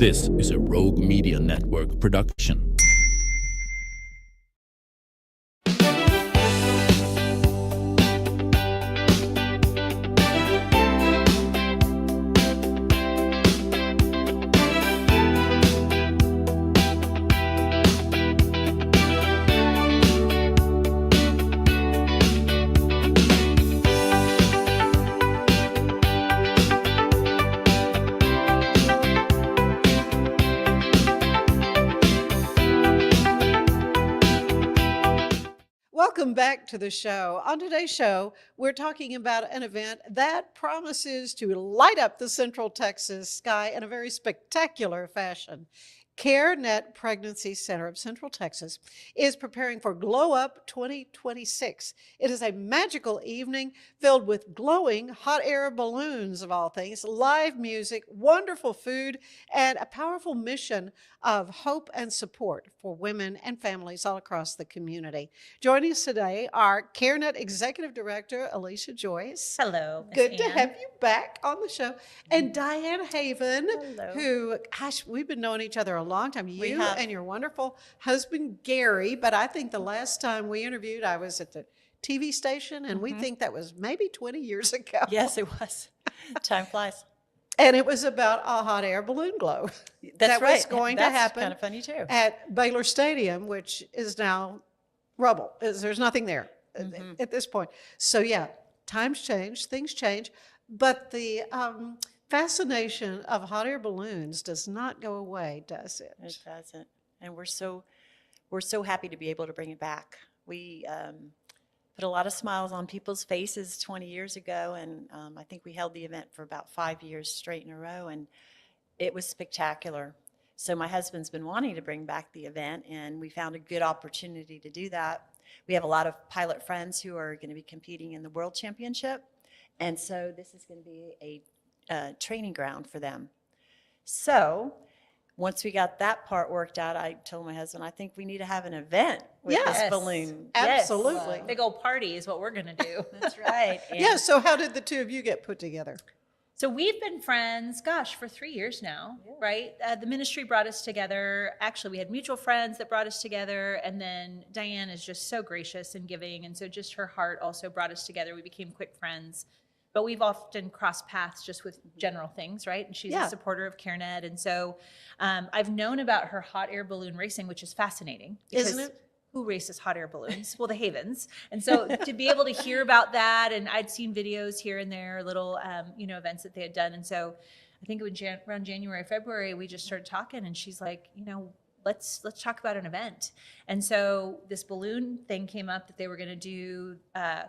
This is a Rogue Media Network production. Welcome back to the show. On today's show, we're talking about an event that promises to light up the Central Texas sky in a very spectacular fashion. CareNet Pregnancy Center of Central Texas is preparing for Glow Up 2026. It is a magical evening filled with glowing hot air balloons, of all things, live music, wonderful food, and a powerful mission of hope and support for women and families all across the community. Joining us today are CareNet Executive Director Elisha Joyce. Hello, Miss Good to Ann. have you back on the show. And Diane Heavin, Hello. who, gosh, we've been knowing each other a long time. We You have. and your wonderful husband, Gary. But I think the last time we interviewed, I was at the TV station, and we think that was maybe 20 years ago. Yes, it was. Time flies. And it was about a hot air balloon glow. That's that right. was going That's to happen kind of funny too. at Baylor Stadium, which is now rubble. There's nothing there at this point. So yeah, times change, things change, but the fascination of hot air balloons does not go away, does it? It doesn't, and we're so happy to be able to bring it back. We put a lot of smiles on people's faces 20 years ago, and I think we held the event for about 5 years straight in a row, and it was spectacular. So my husband's been wanting to bring back the event, and we found a good opportunity to do that. We have a lot of pilot friends who are going to be competing in the World Championship, and so this is going to be a training ground for them. So once we got that part worked out, I told my husband, I think we need to have an event with this Yes. balloon. Absolutely. Yes. Big old party is what we're going to do. That's right. And Yeah, so how did the two of you get put together? So we've been friends, gosh, for 3 years now, right? The ministry brought us together. Actually, we had mutual friends that brought us together. And then Diane is just so gracious and giving. And so just her heart also brought us together. We became quick friends. But we've often crossed paths just with general things, right? And she's Yeah. a supporter of CareNet. And so I've known about her hot air balloon racing, which is fascinating. Isn't because it? Who races hot air balloons? Well, the Havens. And so to be able to hear about that, and I'd seen videos here and there, little, events that they had done. And so I think it was around January, February, we just started talking, and she's like, let's talk about an event. And so this balloon thing came up that they were going to do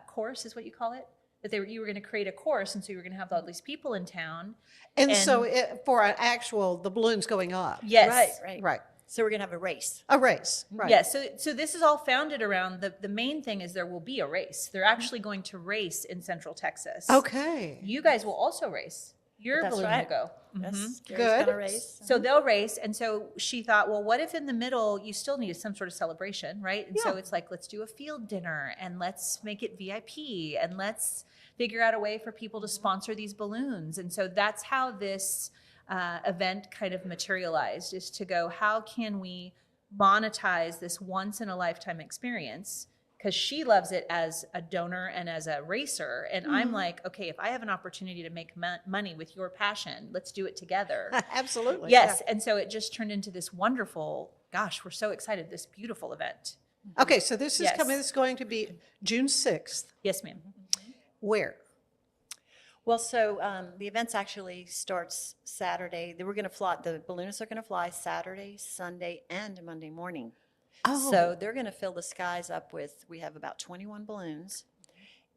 course, is what you call it? That you were going to create a course, and so you were going to have all these people in town. And so for an actual, the balloons going up. Yes. Right. So we're going to have a race. A race. Right. Yeah, so this is all founded around the main thing is there will be a race. They're actually going to race in Central Texas. Okay. You guys will also race. Your That's balloon right. will go. Yes, Gary's Good. gonna race. So they'll race. And so she thought, well, what if in the middle you still need some sort of celebration, right? And so Yeah. it's like, let's do a field dinner and let's make it VIP and let's figure out a way for people to sponsor these balloons. And so that's how this event kind of materialized, is to go, how can we monetize this once in a lifetime experience? Because she loves it as a donor and as a racer. And I'm like, okay, if I have an opportunity to make money with your passion, let's do it together. Absolutely. Yes. And so it just turned into this wonderful, gosh, we're so excited, this beautiful event. Yeah. Okay, so this is Yes. coming, this is going to be June 6th. Yes, ma'am. Where? Well, so the events actually starts Saturday. We're going to fly. The balloonists are going to fly Saturday, Sunday, and Monday morning. Oh. So they're going to fill the skies up with. We have about 21 balloons,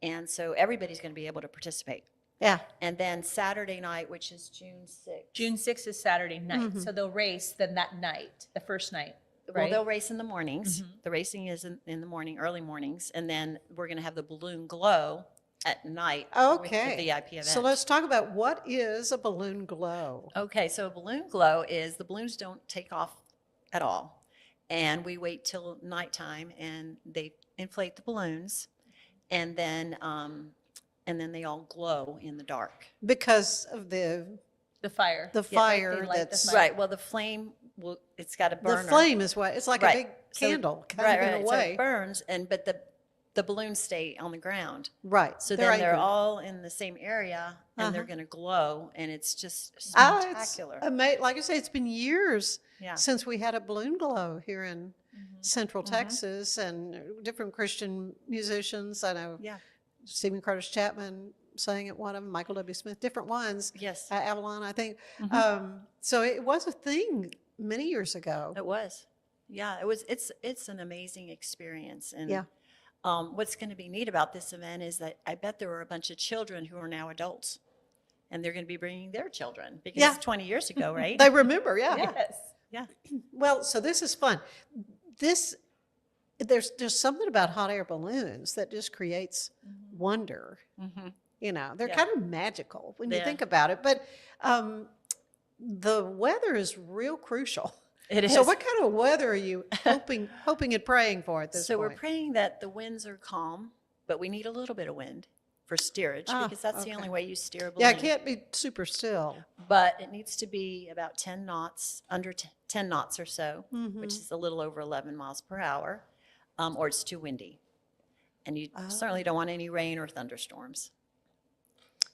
and so everybody's going to be able to participate. Yeah. And then Saturday night, which is June 6th. June 6th is Saturday night. So they'll race then that night, the first night. Well, Right? they'll race in the mornings. The racing is in the morning, early mornings, and then we're going to have the balloon glow at night with Okay. the VIP event. So let's talk about what is a balloon glow. Okay, so a balloon glow is the balloons don't take off at all. And we wait till nighttime and they inflate the balloons and then they all glow in the dark. Because of the The fire. The Yeah, right, fire they light the that's- fire. Right, well, the flame it's got a burner. The flame is what, it's like a Right. big So- candle kind right, of in right. a So way. it burns, but the balloons stay on the ground. Right. So then they're anchored. all in the same area, and they're Uh-huh. going to glow, and it's just Oh, spectacular. it's like I say, it's been years Yeah. since we had a balloon glow here in Central Texas, and different Christian musicians. I know Yeah. Stephen Curtis Chapman sang at one of them, Michael W. Smith, different ones. Yes, Avalon, I think. So it was a thing many years ago. it was. Yeah, it was. It's an amazing experience, and Yeah. what's going to be neat about this event is that I bet there were a bunch of children who are now adults, and they're going to be bringing their children because Yeah. it's 20 years ago, right? They remember, yeah. Yes. Yeah. Well, so this is fun. There's something about hot air balloons that just creates wonder. Mm-hmm. You know, they're Yeah. kind of magical when you Yeah. think about it. But the weather is real crucial. It is. So, what kind of weather are you hoping and praying for at this So point? we're praying that the winds are calm, but we need a little bit of wind for steerage because that's the only way you steer a balloon. Yeah, it can't be super still. But it needs to be about 10 knots, under 10 knots or so, Mm-hmm. which is a little over 11 miles per hour, or it's too windy. And you certainly don't want any rain or thunderstorms.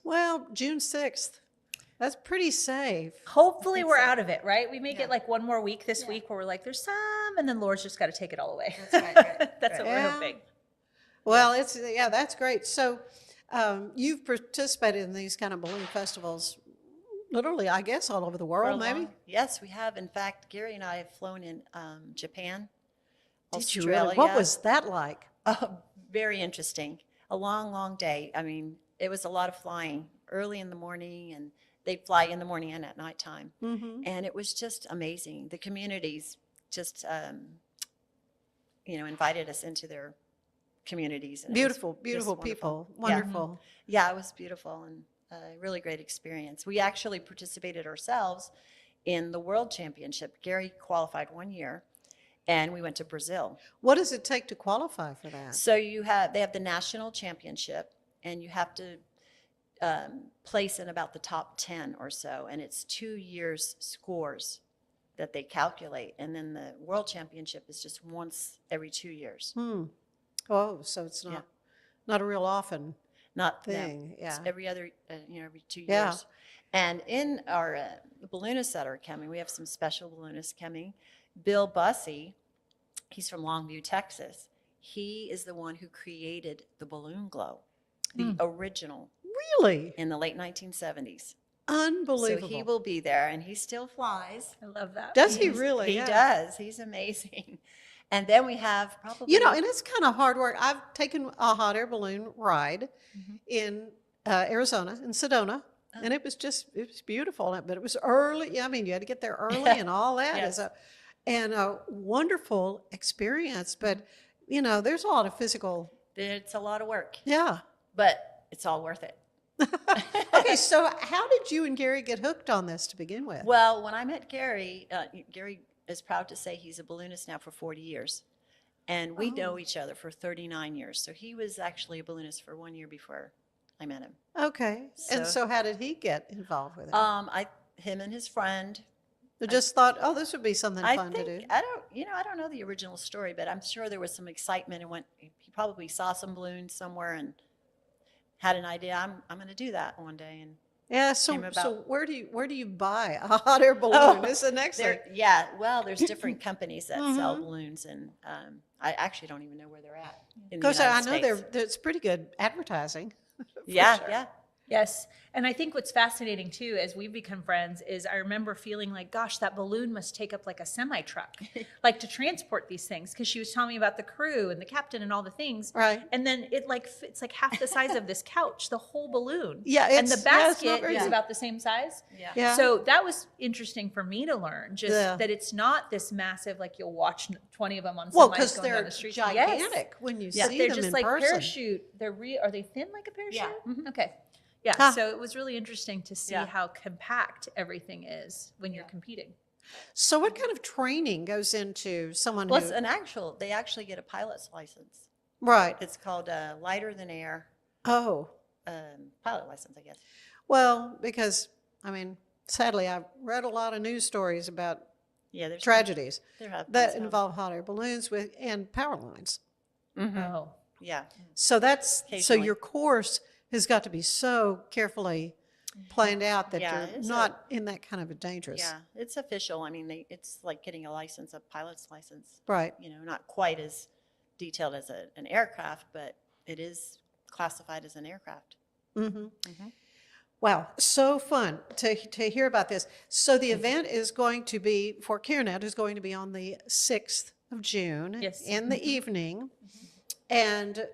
Well, June 6th. That's pretty safe. Hopefully we're so. out of it, right? We make Yeah. it like one more week this week where we're like, there's some, and then Laura's just got to take it all away. That's right. That's what Yeah. we're hoping. Well, that's great. So, you've participated in these kind of balloon festivals, literally, I guess, all over the world, maybe. Yes, we have. In fact, Gary and I have flown in Japan, Did you Australia. really? What was that like? Oh, very interesting. A long, long day. I mean, it was a lot of flying early in the morning, and they'd fly in the morning and at nighttime. Mm-hmm. And it was just amazing. The communities just, invited us into their communities. And it was Beautiful, just beautiful wonderful. people. Yeah. Wonderful. Yeah, it was beautiful and a really great experience. We actually participated ourselves in the World Championship. Gary qualified one year, and we went to Brazil. What does it take to qualify for that? So they have the national championship, and you have to place in about the top 10 or so, and it's 2 years scores that they calculate, and then the World Championship is just once every 2 years. Oh, so it's not Yeah. not a real often Not thing. no, it's Yeah. every other, every 2 Yeah. years. And in our balloonists that are coming, we have some special balloonists coming. Bill Bussey, he's from Longview, Texas. He is the one who created the balloon glow, the original, Really? in the late 1970s. Unbelievable. So he will be there, and he still flies. I love that. Does he really? He Yeah. does. He's amazing. And then we have probably, And it's kind of hard work. I've taken a hot air balloon ride in Arizona, in Sedona, and it was beautiful. But it was early. I mean, you had to get there early and all that. Yes. And a wonderful experience. But, there's a lot of physical. it's a lot of work, Yeah. but it's all worth it. Okay, so how did you and Gary get hooked on this to begin with? Well, when I met Gary, Gary is proud to say he's a balloonist now for 40 years. And we know each other for 39 years. So he was actually a balloonist for 1 year before I met him. Okay. And So- so how did he get involved with it? Him and his friend. They just thought, oh, this would be something I fun think, to do. I don't know the original story, but I'm sure there was some excitement and he probably saw some balloons somewhere and had an idea. I'm going to do that one day. And Yeah, came so about. where do you buy a hot air balloon? Is the next thing. Well, there's different companies that sell balloons, and I actually don't even know where they're at in the Because I United know States. there's pretty good advertising. Yeah, sure. yeah. Yes. And I think what's fascinating too, as we've become friends, is I remember feeling like, gosh, that balloon must take up like a semi truck, like to transport these things. Cause she was telling me about the crew and the captain and all the things. Right. And then it's like half the size of this couch, the whole balloon. Yeah, And the it's not basket very is big. about the same size. Yeah. So that was interesting for me to learn, just Yeah. that it's not this massive, like you'll watch 20 of them on Well, semis because going down they're the street. gigantic when you Yes. see They're them just in like person. parachute. Are they thin like a parachute? Yeah. Okay. Yeah. Huh. So it was really interesting to see Yeah. how compact everything is when you're competing. So what kind of training goes into someone Well, who? they actually get a pilot's license. Right. It's called a lighter than air Oh, pilot license, I guess. well, because I mean, sadly, I've read a lot of news stories about Yeah, there's tragedies there have been that some. involve hot air balloons and power lines. Mhm. Oh, Yeah. So Occasionally. your course has got to be so carefully planned out that Yeah, you're it's not in that kind of a dangerous. Yeah, it's official. I mean, it's like getting a license, a pilot's license. Right. You know, not quite as detailed as an aircraft, but it is classified as an aircraft. Mm-hmm. Wow, so fun to hear about this. So the event is going to be, for CareNet, is going to be on the 6th of June Yes. in the evening. And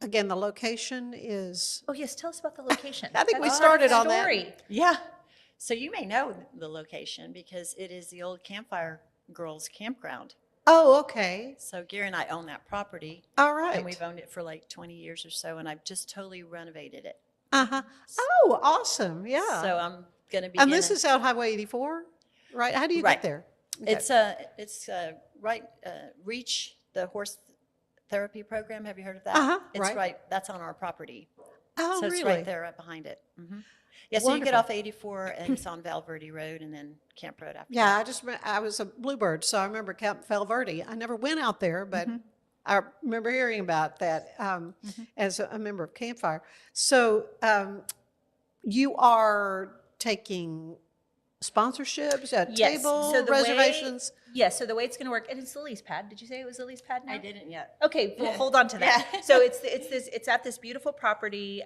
again, the location is, oh yes. Tell us about the location. I think we That's started our on that. story. Yeah. So you may know the location because it is the old Campfire Girls Campground. oh, okay. So Gary and I own that property. All right. And we've owned it for like 20 years or so, and I've just totally renovated it. Uh-huh. Oh, awesome. Yeah. So I'm going to be. and this is out Highway 84, right? How do you Right. get there? It's right. Reach the horse therapy program. Have you heard of that? Uh-huh, It's right. That's on our property. Oh, So really? it's right there, right behind it. Yeah. So you get Wonderful. off 84 and it's on Val Verde Road, and then Camp Road after. Yeah, I was a Bluebird, so I remember Camp Valverde. I never went out there, but I remember hearing about that as a member of Campfire. So you are taking sponsorships at Yes. table So the reservations. Yes. So the way it's going to work, and it's the lease pad. Did you say it was the lease pad? Now? I didn't yet. Okay, well, hold on to that. So it's at this beautiful property.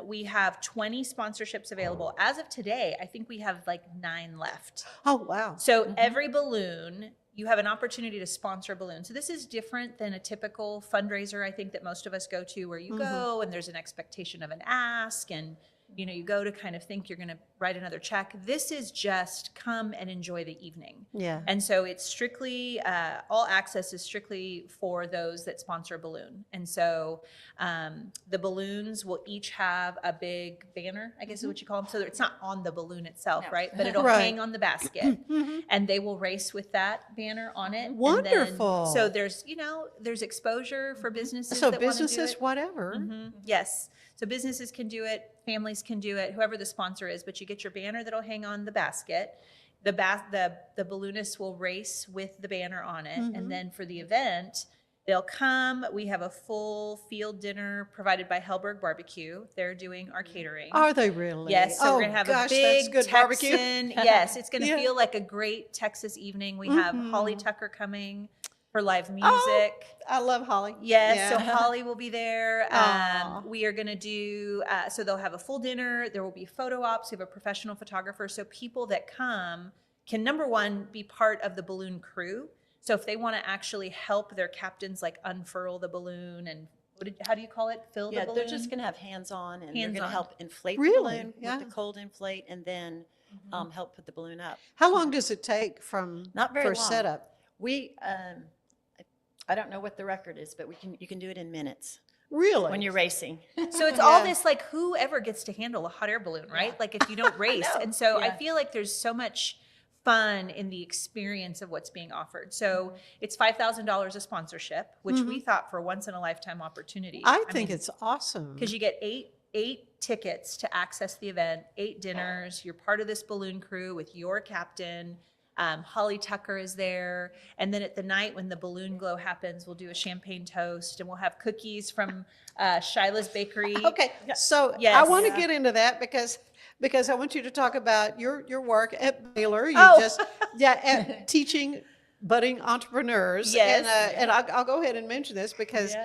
We have 20 sponsorships available as of today. I think we have like 9 left. Oh, wow. So every balloon, you have an opportunity to sponsor a balloon. So this is different than a typical fundraiser, I think, that most of us go to, where you go and there's an expectation of an ask, and you go to kind of think you're going to write another check. This is just come and enjoy the evening. Yeah. And so it's strictly, all access is strictly for those that sponsor a balloon. And so the balloons will each have a big banner, I guess is what you call them. So it's not on the balloon itself, No. right? But it'll Right. hang on the basket, and they will race with that banner on it. And then- Wonderful. so there's exposure for businesses So that wanna do businesses, it. whatever. Yes. So businesses can do it, families can do it, whoever the sponsor is, but you get your banner that'll hang on the basket. The balloonists will race with the banner on it. And then for the event, they'll come. We have a full field dinner provided by Hellberg Barbecue. They're doing our catering. Are they really? Yes, so oh, we're gonna have gosh, a big that's good barbecue. Texan. Yes, it's gonna Yeah. feel like a great Texas evening. We have Holly Tucker coming for live music. Oh, I love Holly. Yes, so Yeah. Holly will be there. Aw. We are going to do, so they'll have a full dinner. There will be photo ops. We have a professional photographer. So people that come can, number one, be part of the balloon crew. So if they want to actually help their captains like unfurl the balloon and how do you call it? Fill the Yeah, balloon? they're just going to have hands-on, and they're going to Hands-on. help inflate Really? the balloon Yeah. with the cold inflate, and then help put the balloon up. How long does it take from Not very for long. setup? We, I don't know what the record is, but you can do it in minutes Really? when you're racing. So it's all Yeah. this like whoever gets to handle a hot air balloon, right? Like if you don't race. know. And so I Yeah. feel like there's so much fun in the experience of what's being offered. So it's $5,000 a sponsorship, which we thought for a once in a lifetime opportunity. I think it's awesome. because you get eight tickets to access the event, 8 dinners. You're part of this balloon crew with your captain. Holly Tucker is there. And then at the night when the balloon glow happens, we'll do a champagne toast and we'll have cookies from Shyla's Bakery. Okay, so I Yes. want to get into that because I want you to talk about your work at Baylor. You Oh. at teaching budding entrepreneurs. Yes. And I'll go ahead and mention this because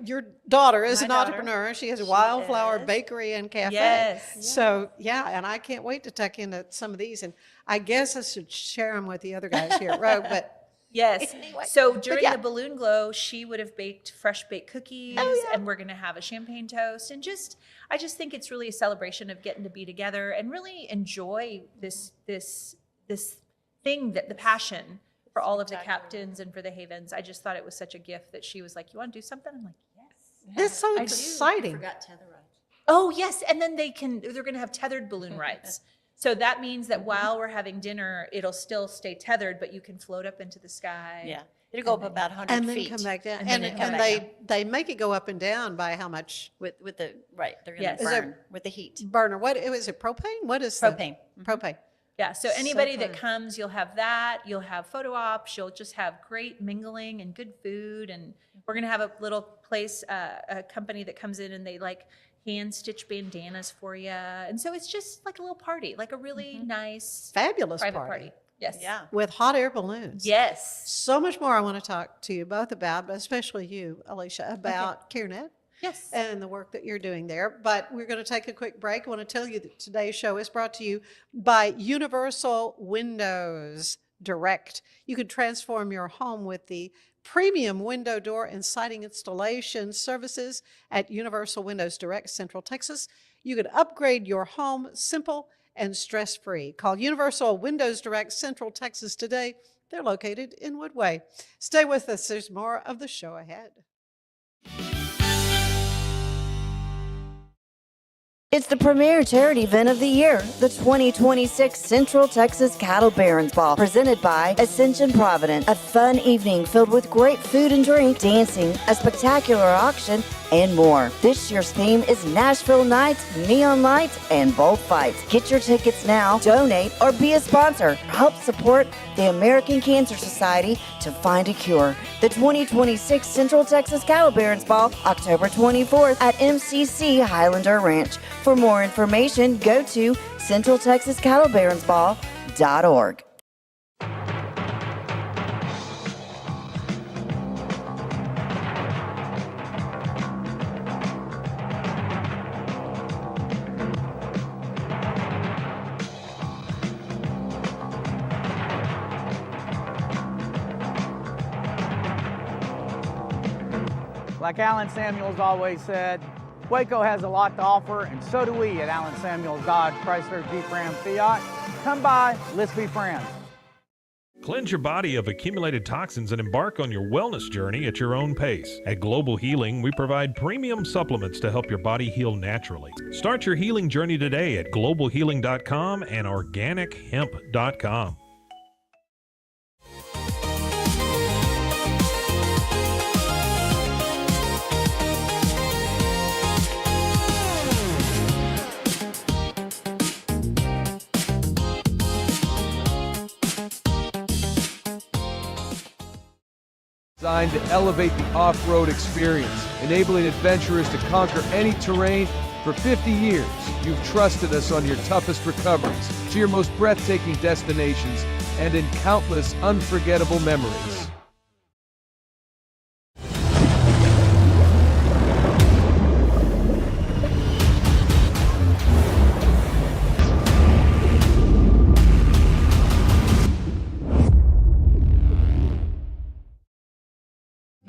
your daughter is My an daughter. entrepreneur. She has a Wildflower is. Bakery and Cafe. Yes. So and I can't wait to tuck into some of these. And I guess I should share them with the other guys here at Rogue, but. Yes. Anyway, So during yeah. the balloon glow, she would have baked fresh baked cookies, and we're going to have a champagne toast. And I just think it's really a celebration of getting to be together and really enjoy this thing that the passion for all of the captains and for the Havens. I just thought it was such a gift that she was like, "You want to do something?" I'm like, "Yes." It's so I do. exciting. Forgot tether rides. Oh yes, and then they're going to have tethered balloon rides. So that means that while we're having dinner, it'll still stay tethered, but you can float up into the sky. Yeah, it'll go up about 100 And then feet. come back down. And And, then and, come back they down. they make it go up and down by how much with the right. They're going Yes. to Is it burn with the heat. burner? What is it? Propane? What is Propane. Propane. Yeah, so So anybody that fun. comes, you'll have that, you'll have photo ops, you'll just have great mingling and good food. And we're gonna have a little place, a company that comes in and they like hand stitch bandanas for you. And so it's just like a little party, like a really nice Fabulous private party. party. Yes. Yeah. With hot air balloons. Yes. So much more I want to talk to you both about, but especially you, Elisha, about CareNet Yes. and the work that you're doing there. But we're going to take a quick break. I want to tell you that today's show is brought to you by Universal Windows Direct. You can transform your home with the premium window, door, and siding installation services at Universal Windows Direct, Central Texas. You can upgrade your home simple and stress-free. Call Universal Windows Direct, Central Texas today. They're located in Woodway. Stay with us. There's more of the show ahead. It's the premier charity event of the year, the 2026 Central Texas Cattle Barons Ball, presented by Ascension Providence. A fun evening filled with great food and drink, dancing, a spectacular auction, and more. This year's theme is Nashville Nights, Neon Lights, and Bullfights. Get your tickets now, donate, or be a sponsor. Help support the American Cancer Society to find a cure. The 2026 Central Texas Cattle Barons Ball, October 24th at MCC Highlander Ranch. For more information, go to centraltexascattlebaronsball.org. Like Alan Samuels always said, Waco has a lot to offer, and so do we at Alan Samuels Dodge Chrysler Jeep Ram Fiat. Come by, let's be friends. Cleanse your body of accumulated toxins and embark on your wellness journey at your own pace. At Global Healing, we provide premium supplements to help your body heal naturally. Start your healing journey today at globalhealing.com and organichemp.com. Designed to elevate the off-road experience, enabling adventurers to conquer any terrain. For 50 years, you've trusted us on your toughest recoveries, to your most breathtaking destinations, and in countless unforgettable memories.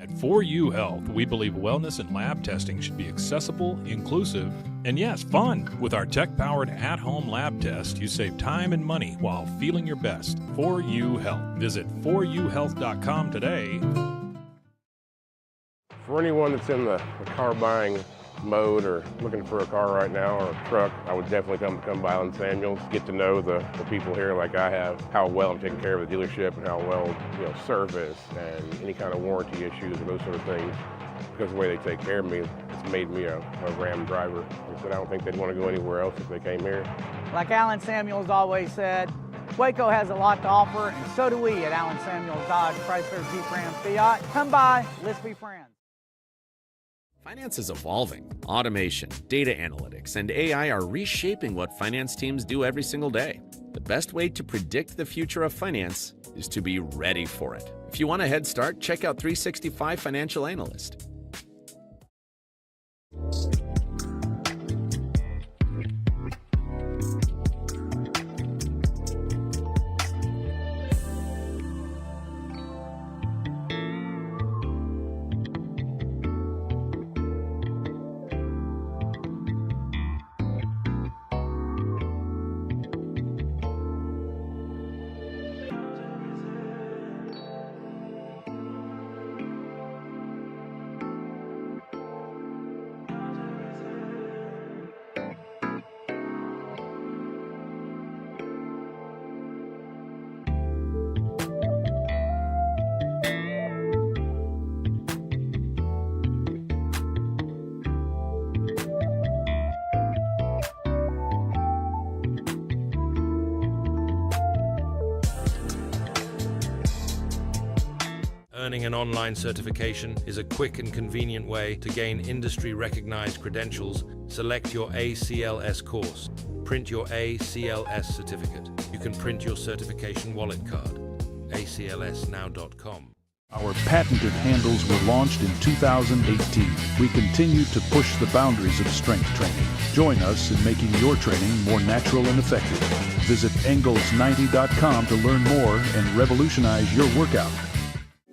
At 4U Health, we believe wellness and lab testing should be accessible, inclusive, and yes, fun. With our tech-powered at-home lab test, you save time and money while feeling your best. 4U Health. Visit 4uhealth.com today. For anyone that's in the car buying mode or looking for a car right now or a truck, I would definitely come by Alan Samuels, get to know the people here like I have, how well I'm taking care of the dealership and how well, service and any kind of warranty issues or those sort of things. Because of the way they take care of me, it's made me a Ram driver. I said I don't think they'd want to go anywhere else if they came here. Like Alan Samuels always said, Waco has a lot to offer, and so do we at Alan Samuels Dodge Chrysler Jeep Ram Fiat. Come by, let's be friends. Finance is evolving. Automation, data analytics, and AI are reshaping what finance teams do every single day. The best way to predict the future of finance is to be ready for it. If you want a head start, check out 365 Financial Analyst. Earning an online certification is a quick and convenient way to gain industry-recognized credentials. Select your ACLS course. Print your ACLS certificate. You can print your certification wallet card. aclsnow.com. Our patented handles were launched in 2018. We continue to push the boundaries of strength training. Join us in making your training more natural and effective. Visit Engels90.com to learn more and revolutionize your workout.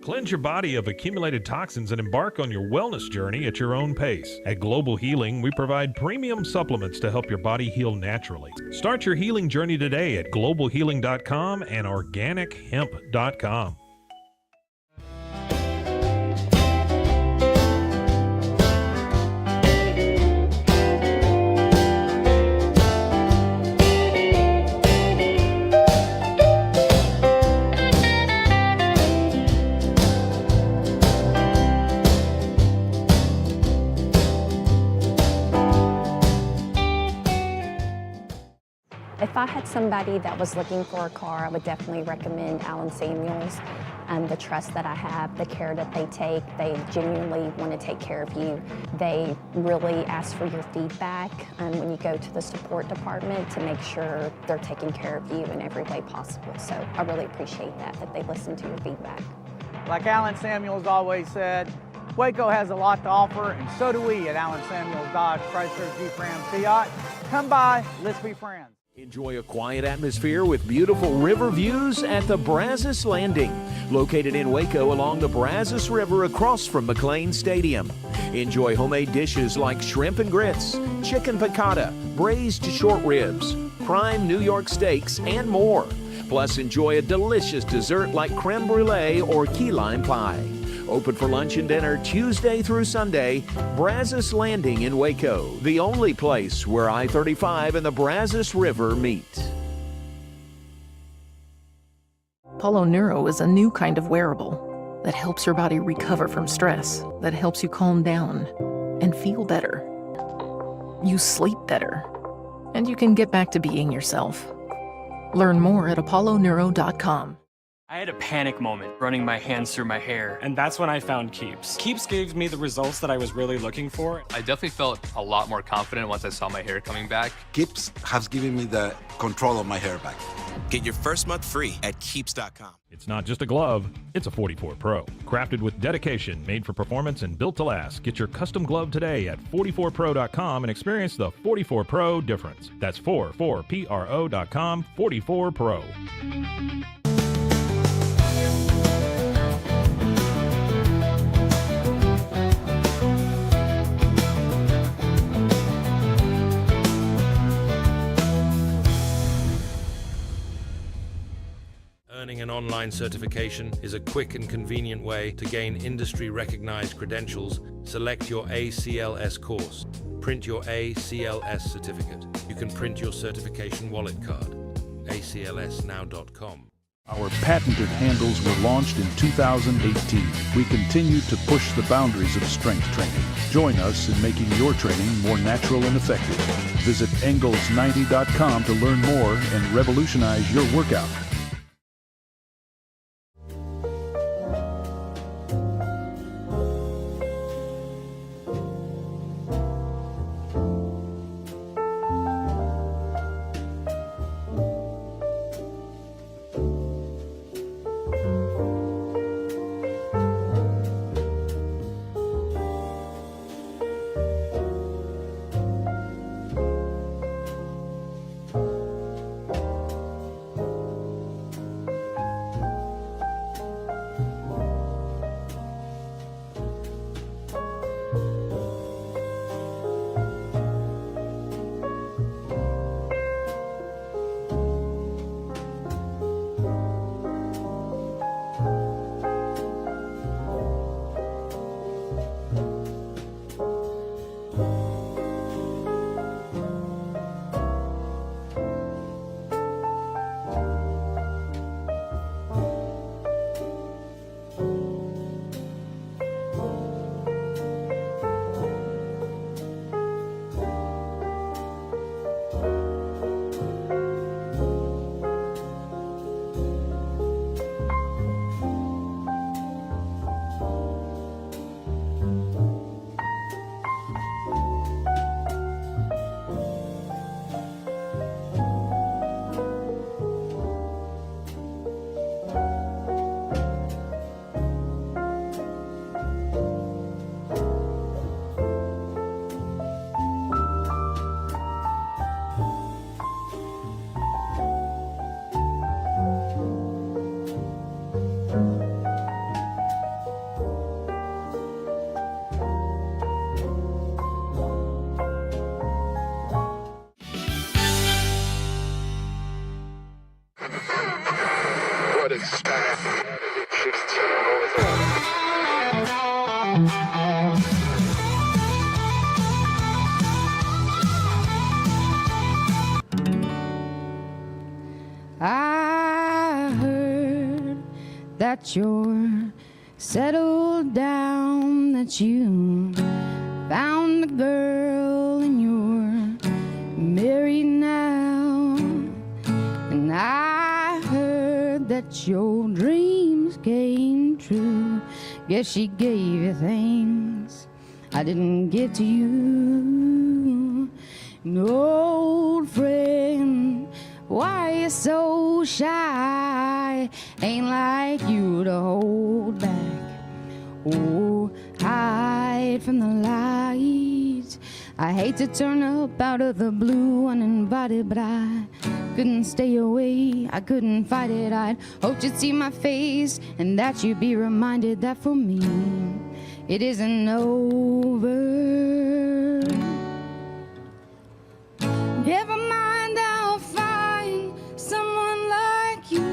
Cleanse your body of accumulated toxins and embark on your wellness journey at your own pace. At Global Healing, we provide premium supplements to help your body heal naturally. Start your healing journey today at globalhealing.com and organichemp.com. If I had somebody that was looking for a car, I would definitely recommend Allen Samuels. The trust that I have, the care that they take, they genuinely want to take care of you. They really ask for your feedback when you go to the support department to make sure they're taking care of you in every way possible. So I really appreciate that they listen to your feedback. Like Allen Samuels always said, Waco has a lot to offer, and so do we at Allen Samuels Dodge Chrysler Jeep Ram Fiat. Come by, let's be friends. Enjoy a quiet atmosphere with beautiful river views at the Brazos Landing, located in Waco along the Brazos River across from McLean Stadium. Enjoy homemade dishes like shrimp and grits, chicken piccata, braised short ribs, prime New York steaks, and more. Plus, enjoy a delicious dessert like creme brulee or key lime pie. Open for lunch and dinner Tuesday through Sunday. Brazos Landing in Waco, the only place where I-35 and the Brazos River meet. Polo Neuro is a new kind of wearable that helps your body recover from stress, that helps you calm down and feel better. You sleep better, and you can get back to being yourself. Learn more at apolloneuro.com. I had a panic moment running my hands through my hair, and that's when I found Keeps. Keeps gave me the results that I was really looking for. I definitely felt a lot more confident once I saw my hair coming back. Keeps has given me the control of my hair back. Get your first month free at Keeps.com. It's not just a glove, it's a 44 Pro. Crafted with dedication, made for performance, and built to last. Get your custom glove today at 44pro.com and experience the 44 Pro difference. That's 44pro.com, 44 Pro. Earning an online certification is a quick and convenient way to gain industry-recognized credentials. Select your ACLS course. Print your ACLS certificate. You can print your certification wallet card. aclsnow.com. Our patented handles were launched in 2018. We continue to push the boundaries of strength training. Join us in making your training more natural and effective. Visit Engels90.com to learn more and revolutionize your workout. but it's bad. It's just I heard that you're settled down, that you found a girl and you're married now. And I heard that your dreams came true. Guess she gave you things I didn't give to you. An old friend, why you so shy? Ain't like you to hold back. Oh, hide from the light. I hate to turn up out of the blue uninvited, but I couldn't stay away. I couldn't fight it. I'd hoped you'd see my face and that you'd be reminded that for me it isn't over. Never mind, I'll find someone like you.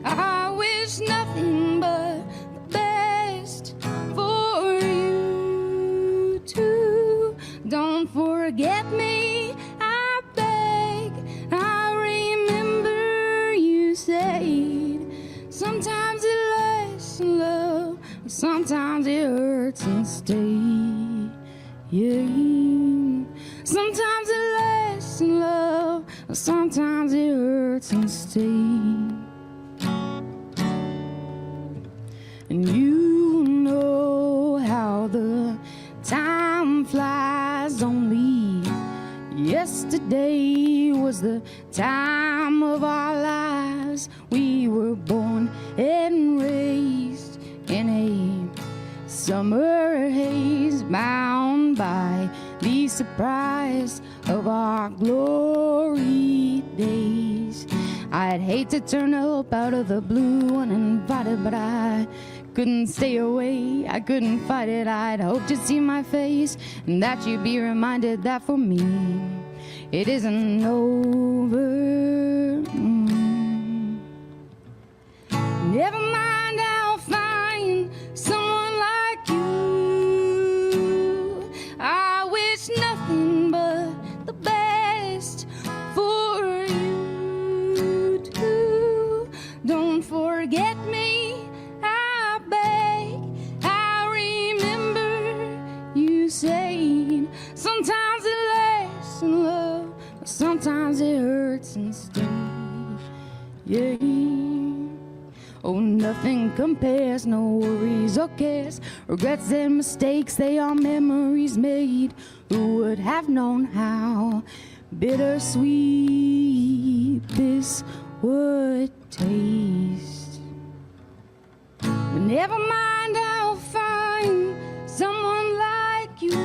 I wish nothing but the best for you too. Don't forget me, I beg. I remember you said sometimes it lasts in love, sometimes it hurts and stays. Yeah. Sometimes it lasts in love, sometimes it hurts and stays. And you know how the time flies. Only yesterday was the time of our lives. We were born and raised in a summer haze, bound by the surprise of our glory days. I'd hate to turn up out of the blue uninvited, but I couldn't stay away. I couldn't fight it. I'd hoped you'd see my face and that you'd be reminded that for me it isn't over. Never mind, I'll find someone like you. I wish nothing but the best for you too. Don't forget me, I beg. I remember you saying sometimes it lasts in love, but sometimes it hurts and stays. Yeah. Oh, nothing compares, no worries or cares, regrets and mistakes, they are memories made. Who would have known how bittersweet this would taste? But never mind, I'll find someone like you.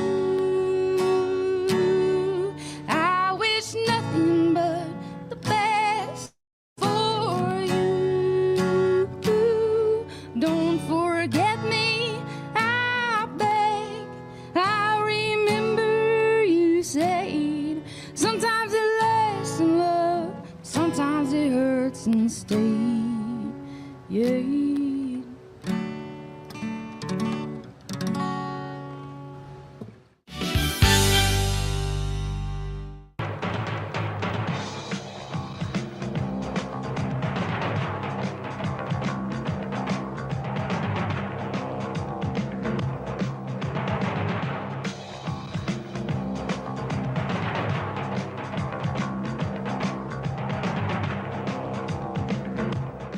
I wish nothing but the best for you. Don't forget me, I beg. I remember you said sometimes it lasts in love, sometimes it hurts and stays. Yeah.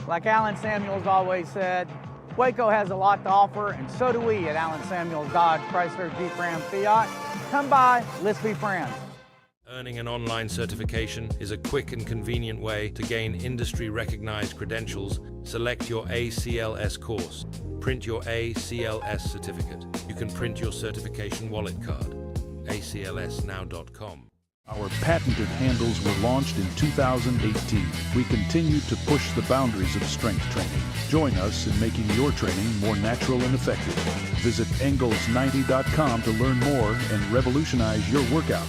Like Alan Samuels always said, Waco has a lot to offer, and so do we at Alan Samuels Dodge, Chrysler, Jeep, Ram, Fiat. Come by, let's be friends. Earning an online certification is a quick and convenient way to gain industry-recognized credentials. Select your ACLS course. Print your ACLS certificate. You can print your certification wallet card. aclsnow.com. Our patented handles were launched in 2018. We continue to push the boundaries of strength training. Join us in making your training more natural and effective. Visit Engels90.com to learn more and revolutionize your workout.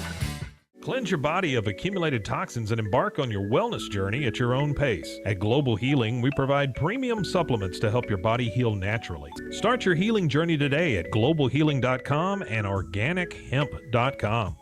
Cleanse your body of accumulated toxins and embark on your wellness journey at your own pace. At Global Healing, we provide premium supplements to help your body heal naturally. Start your healing journey today at globalhealing.com and organichemp.com.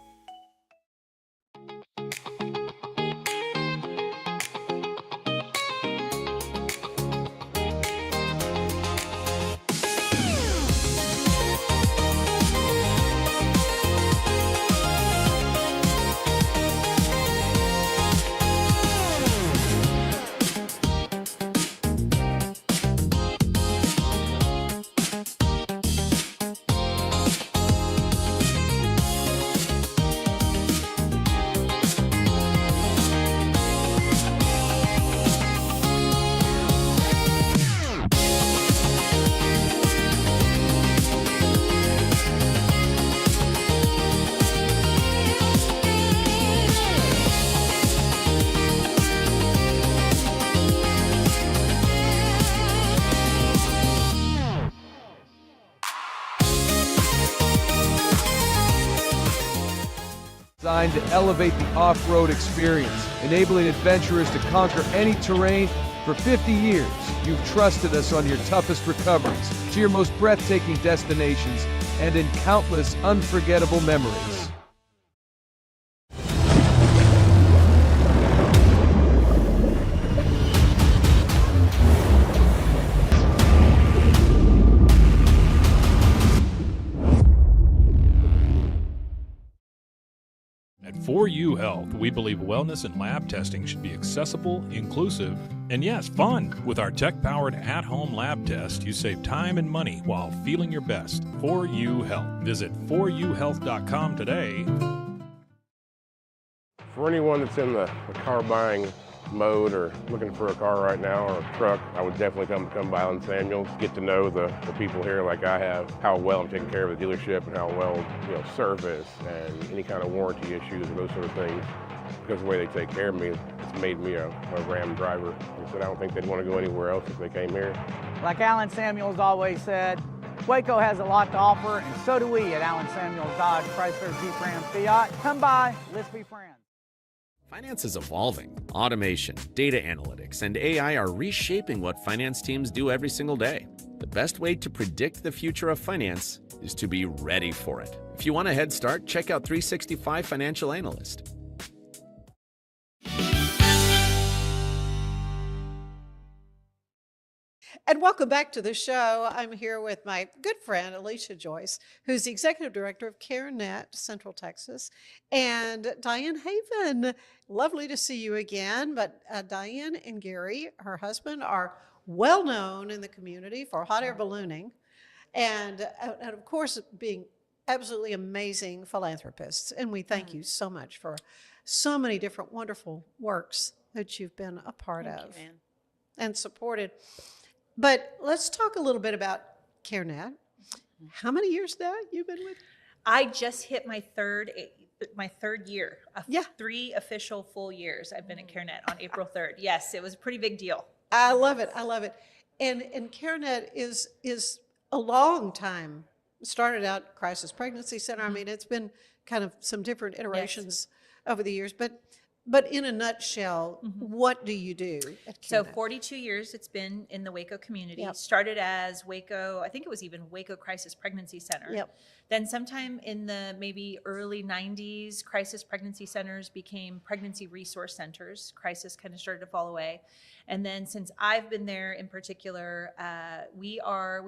Designed to elevate the off-road experience, enabling adventurers to conquer any terrain. For 50 years, you've trusted us on your toughest recoveries, to your most breathtaking destinations, and in countless unforgettable memories. At 4U Health, we believe wellness and lab testing should be accessible, inclusive, and yes, fun. With our tech-powered at-home lab test, you save time and money while feeling your best. 4U Health. Visit 4uhealth.com today. For anyone that's in the car buying mode or looking for a car right now or a truck, I would definitely come by Alan Samuels, get to know the people here like I have, how well I'm taking care of the dealership and how well, service and any kind of warranty issues or those sort of things. Because of the way they take care of me, it's made me a Ram driver. And so I don't think they'd want to go anywhere else if they came here. Like Alan Samuels always said, Waco has a lot to offer, and so do we at Alan Samuels Dodge, Chrysler, Jeep, Ram, Fiat. Come by, let's be friends. Finance is evolving. Automation, data analytics, and AI are reshaping what finance teams do every single day. The best way to predict the future of finance is to be ready for it. If you want a head start, check out 365 Financial Analyst. And welcome back to the show. I'm here with my good friend, Elisha Joyce, who's the Executive Director of CareNet Central Texas, and Diane Heavin. Lovely to see you again. But Diane and Gary, her husband, are well known in the community for hot air ballooning and of course, being absolutely amazing philanthropists. And we thank you so much for so many different wonderful works that you've been a part of and supported. But let's talk a little bit about CareNet. How many years now you've been with? I just hit my third year. 3 official full years I've been at CareNet on April 3rd. Yes, it was a pretty big deal. I love it. I love it. And CareNet is a long time. Started out Crisis Pregnancy Center. I mean, it's been kind of some different iterations over the years, but in a nutshell, what do you do at CareNet? So 42 years it's been in the Waco community. Started as Waco, I think it was even Waco Crisis Pregnancy Center. Then sometime in the maybe early 90s, Crisis Pregnancy Centers became Pregnancy Resource Centers. Crisis kind of started to fall away. And then since I've been there in particular, we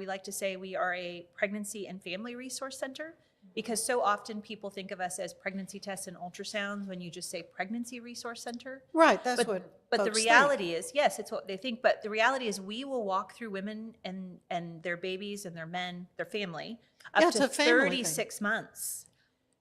like to say we are a Pregnancy and Family Resource Center. Because so often people think of us as pregnancy tests and ultrasounds when you just say Pregnancy Resource Center. Right, that's But the reality is, yes, it's what they think, but the reality is we will walk through women and their babies and their men, their family, up to 36 months.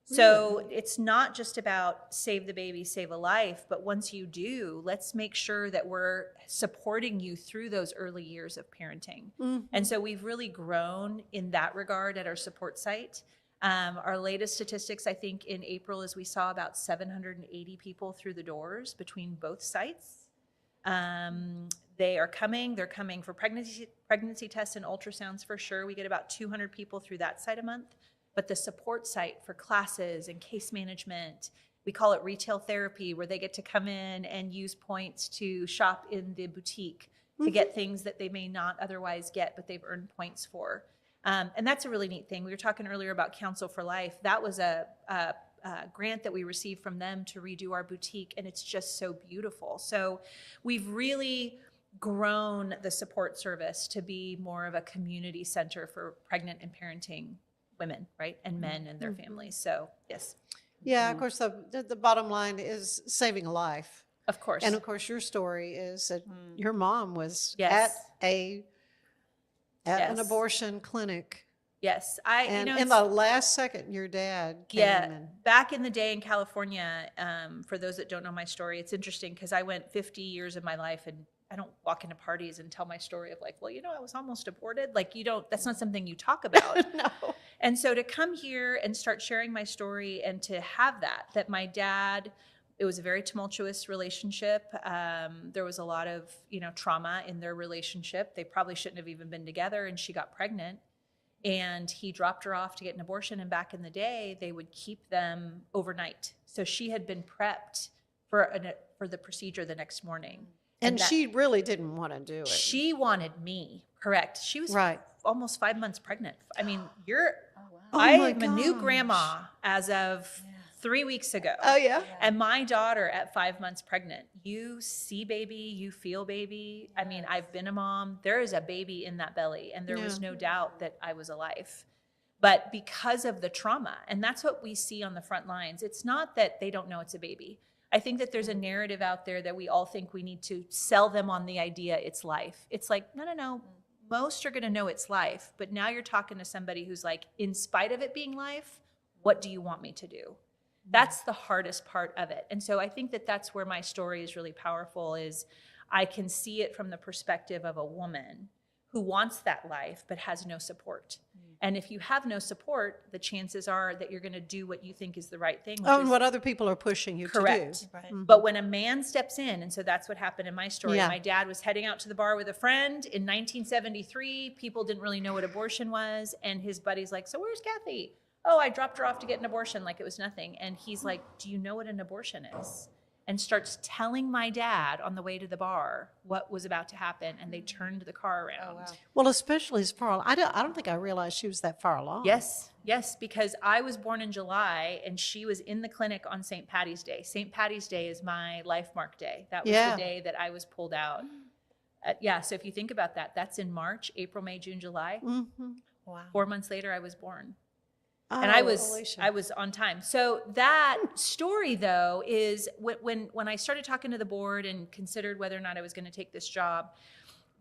So it's not just about save the baby, save a life, but once you do, let's make sure that we're supporting you through those early years of parenting. And so we've really grown in that regard at our support site. Our latest statistics, I think, in April is we saw about 780 people through the doors between both sites. They're coming for pregnancy tests and ultrasounds for sure. We get about 200 people through that site a month. But the support site for classes and case management We call it retail therapy, where they get to come in and use points to shop in the boutique to get things that they may not otherwise get, but they've earned points for. And that's a really neat thing. We were talking earlier about Counsel for Life. That was a grant that we received from them to redo our boutique, and it's just so beautiful. So we've really grown the support service to be more of a community center for pregnant and parenting women, right, and men and their families. So yes. Yeah, of course, the bottom line is saving a life. Of course. And of course, your story is that your mom was Yes. at an abortion clinic. Yes. And in the last second, your dad came in. Back in the day in California, for those that don't know my story, it's interesting because I went 50 years of my life, and I don't walk into parties and tell my story of like, well, I was almost aborted. Like, that's not something you talk about. No. And so to come here and start sharing my story and to have that my dad, it was a very tumultuous relationship. There was a lot of, trauma in their relationship. They probably shouldn't have even been together, and she got pregnant. And he dropped her off to get an abortion. And back in the day, they would keep them overnight. So she had been prepped for the procedure the next morning. And she really didn't want to do it. She wanted me, correct. She was almost 5 months pregnant. I mean, I'm a new grandma as of 3 weeks ago. Oh, yeah? And my daughter at 5 months pregnant, you see baby, you feel baby. I mean, I've been a mom. There is a baby in that belly, and there was no doubt that I was alive. But because of the trauma, and that's what we see on the front lines, it's not that they don't know it's a baby. I think that there's a narrative out there that we all think we need to sell them on the idea it's life. It's like, no. Most are going to know it's life. But now you're talking to somebody who's like, in spite of it being life, what do you want me to do? That's the hardest part of it. And so I think that that's where my story is really powerful, is I can see it from the perspective of a woman who wants that life but has no support. And if you have no support, the chances are that you're going to do what you think is the right thing. And what other people are pushing you to do. Correct. But when a man steps in, and so that's what happened in my story. My dad was heading out to the bar with a friend in 1973. People didn't really know what abortion was. And his buddy's like, so where's Kathy? Oh, I dropped her off to get an abortion, like it was nothing. And he's like, do you know what an abortion is? And starts telling my dad on the way to the bar what was about to happen, and they turned the car around. Oh, wow. Well, especially as far along. I don't think I realized she was that far along. Yes, because I was born in July, and she was in the clinic on St. Patty's Day. St. Patty's Day is my life mark day. That was the day that I was pulled out. So if you think about that, that's in March, April, May, June, July. Wow. 4 months later, I was born. And I was on time. So that story, though, is when I started talking to the board and considered whether or not I was going to take this job,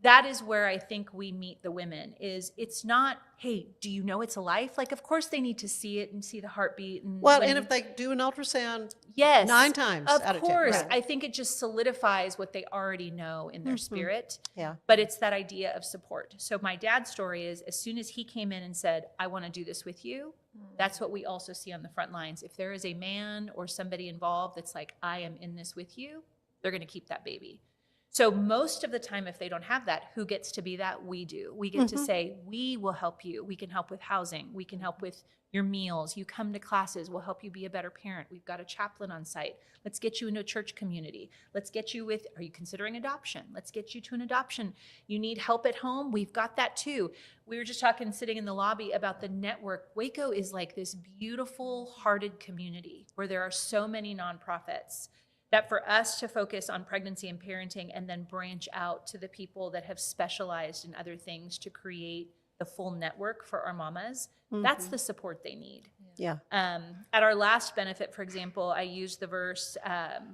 that is where I think we meet the women. It's not, hey, do you know it's a life? Like, of course they need to see it and see the heartbeat. And and if they do an ultrasound 9 times out of 10. Of course. I think it just solidifies what they already know in their spirit. Yeah. But it's that idea of support. So my dad's story is, as soon as he came in and said, I want to do this with you, that's what we also see on the front lines. If there is a man or somebody involved that's like, I am in this with you, they're going to keep that baby. So most of the time, if they don't have that, who gets to be that? We do. We get to say, we will help you. We can help with housing. We can help with your meals. You come to classes. We'll help you be a better parent. We've got a chaplain on site. Let's get you into a church community. Let's get you with, are you considering adoption? Let's get you to an adoption. You need help at home? We've got that too. We were just talking, sitting in the lobby, about the network. Waco is like this beautiful, hearted community where there are so many nonprofits, that for us to focus on pregnancy and parenting and then branch out to the people that have specialized in other things to create the full network for our mamas, that's the support they need. Yeah. At our last benefit, for example, I used the verse,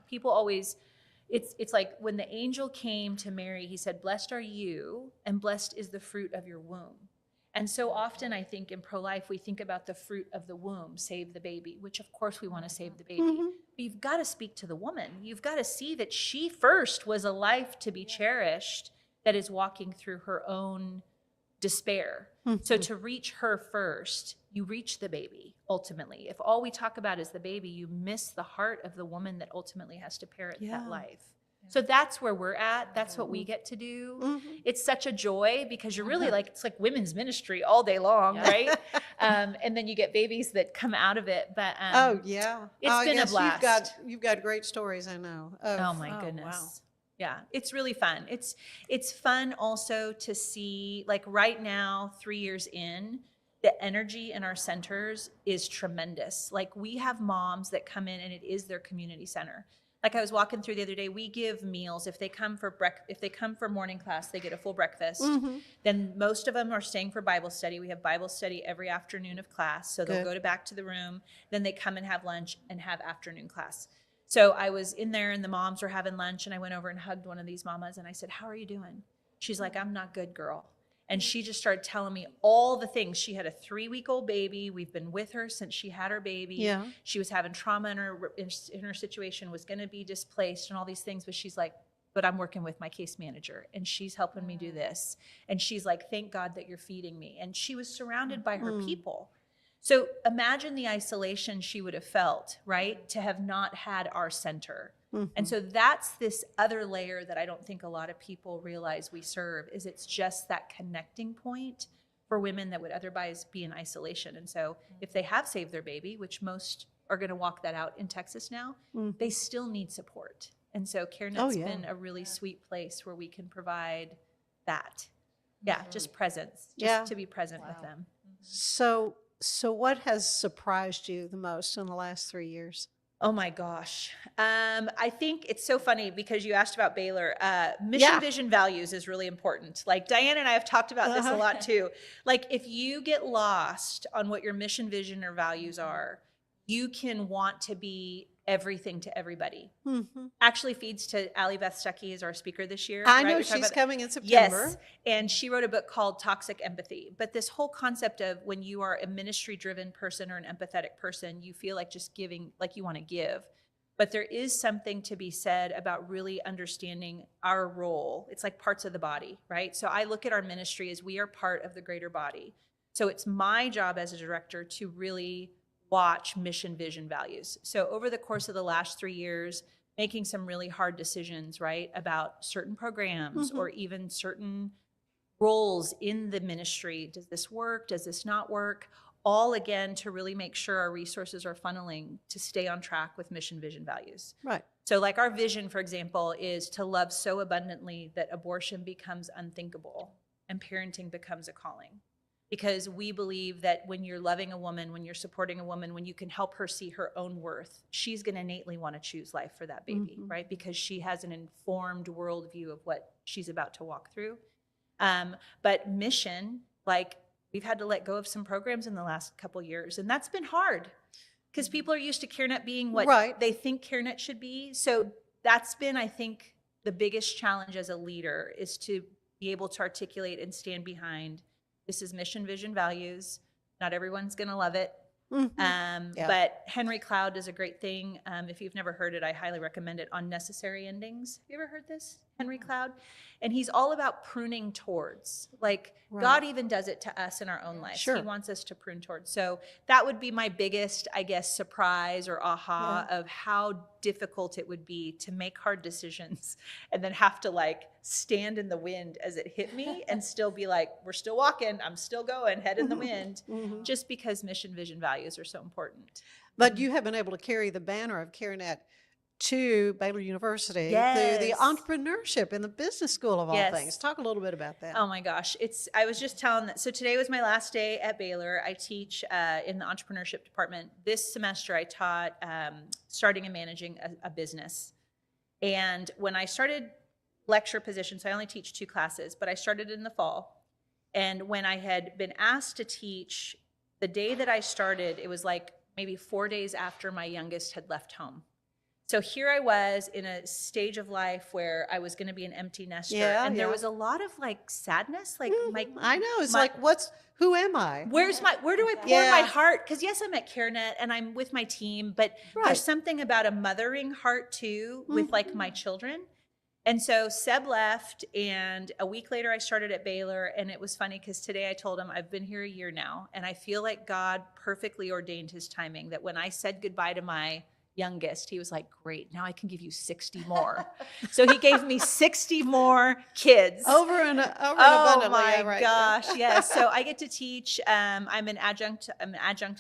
people always, it's like when the angel came to Mary, he said, blessed are you, and blessed is the fruit of your womb. And so often, I think in pro-life, we think about the fruit of the womb, save the baby, which of course we want to save the baby. But you've got to speak to the woman. You've got to see that she first was a life to be cherished that is walking through her own despair. So to reach her first, you reach the baby, ultimately. If all we talk about is the baby, you miss the heart of the woman that ultimately has to parent that life. So that's where we're at. That's what we get to do. It's such a joy because you're really like, it's like women's ministry all day long, right? And then you get babies that come out of it. But oh yeah, it's been a yes, blast. You've got great stories, I know. Oh my goodness. Wow. Yeah, it's really fun. It's fun also to see, like right now, 3 years in, the energy in our centers is tremendous. Like we have moms that come in and it is their community center. Like I was walking through the other day, we give meals. If they come for morning class, they get a full breakfast. Then most of them are staying for Bible study. We have Bible study every afternoon of class. So they'll go back to the room. Then they come and have lunch and have afternoon class. So I was in there and the moms were having lunch and I went over and hugged one of these mamas and I said, "How are you doing?" She's like, "I'm not good, girl." And she just started telling me all the things. She had a 3-week-old baby. We've been with her since she had her baby. Yeah. She was having trauma in her situation, was going to be displaced and all these things. But she's like, "But I'm working with my case manager and she's helping me do this." And she's like, "Thank God that you're feeding me." And she was surrounded by her people. So imagine the isolation she would have felt, right? To have not had our center. And so that's this other layer that I don't think a lot of people realize we serve, is it's just that connecting point for women that would otherwise be in isolation. And so if they have saved their baby, which most are going to walk that out in Texas now, they still need support. And so CareNet's been a really sweet place where we can provide that. Yeah, just presence, just to be present with them. So what has surprised you the most in the last 3 years? Oh my gosh. I think it's so funny because you asked about Baylor. Mission, vision, values is really important. Like Diane and I have talked about this a lot too. Like if you get lost on what your mission, vision, or values are, you can want to be everything to everybody. Actually feeds to Allie Beth Stuckey is our speaker this year. I know she's coming in September. Yes, and she wrote a book called Toxic Empathy. But this whole concept of when you are a ministry-driven person or an empathetic person, you feel like just giving, like you want to give. But there is something to be said about really understanding our role. It's like parts of the body, right? So I look at our ministry as we are part of the greater body. So it's my job as a director to really watch mission, vision, values. So over the course of the last 3 years, making some really hard decisions, right, about certain programs or even certain roles in the ministry. Does this work? Does this not work? All again to really make sure our resources are funneling to stay on track with mission, vision, values. Right. So like our vision, for example, is to love so abundantly that abortion becomes unthinkable and parenting becomes a calling. Because we believe that when you're loving a woman, when you're supporting a woman, when you can help her see her own worth, she's going to innately want to choose life for that baby, right? Because she has an informed worldview of what she's about to walk through. But mission, like we've had to let go of some programs in the last couple years, and that's been hard because people are used to CareNet being what they think CareNet should be. So that's been, I think, the biggest challenge as a leader is to be able to articulate and stand behind. This is mission, vision, values. Not everyone's going to love it. But Henry Cloud does a great thing. If you've never heard it, I highly recommend it, on necessary endings. Have you ever heard this? Henry Cloud? And he's all about pruning towards. Like God even does it to us in our own lives. He wants us to prune towards. So that would be my biggest, I guess, surprise or aha of how difficult it would be to make hard decisions and then have to like stand in the wind as it hit me and still be like, we're still walking, I'm still going, head in the wind, just because mission, vision, values are so important. But you have been able to carry the banner of CareNet to Baylor University through the entrepreneurship and the business school of all things. Talk a little bit about that. Oh my gosh. I was just telling that. So today was my last day at Baylor. I teach in the entrepreneurship department. This semester I taught starting and managing a business. And when I started lecture position, so I only teach 2 classes, but I started in the fall. And when I had been asked to teach, the day that I started, it was like maybe 4 days after my youngest had left home. So here I was in a stage of life where I was going to be an empty nester, and there was a lot of like sadness. Like I know it's like, who am I? Where do I pour my heart? Because yes, I'm at CareNet and I'm with my team, but there's something about a mothering heart too with like my children. And so Seb left, and a week later I started at Baylor, and it was funny because today I told him I've been here a year now, and I feel like God perfectly ordained his timing, that when I said goodbye to my youngest, he was like, great, now I can give you 60 more. So he gave me 60 more kids. Over and Oh abundantly. my yeah, right. gosh, yes. So I get to teach. I'm an adjunct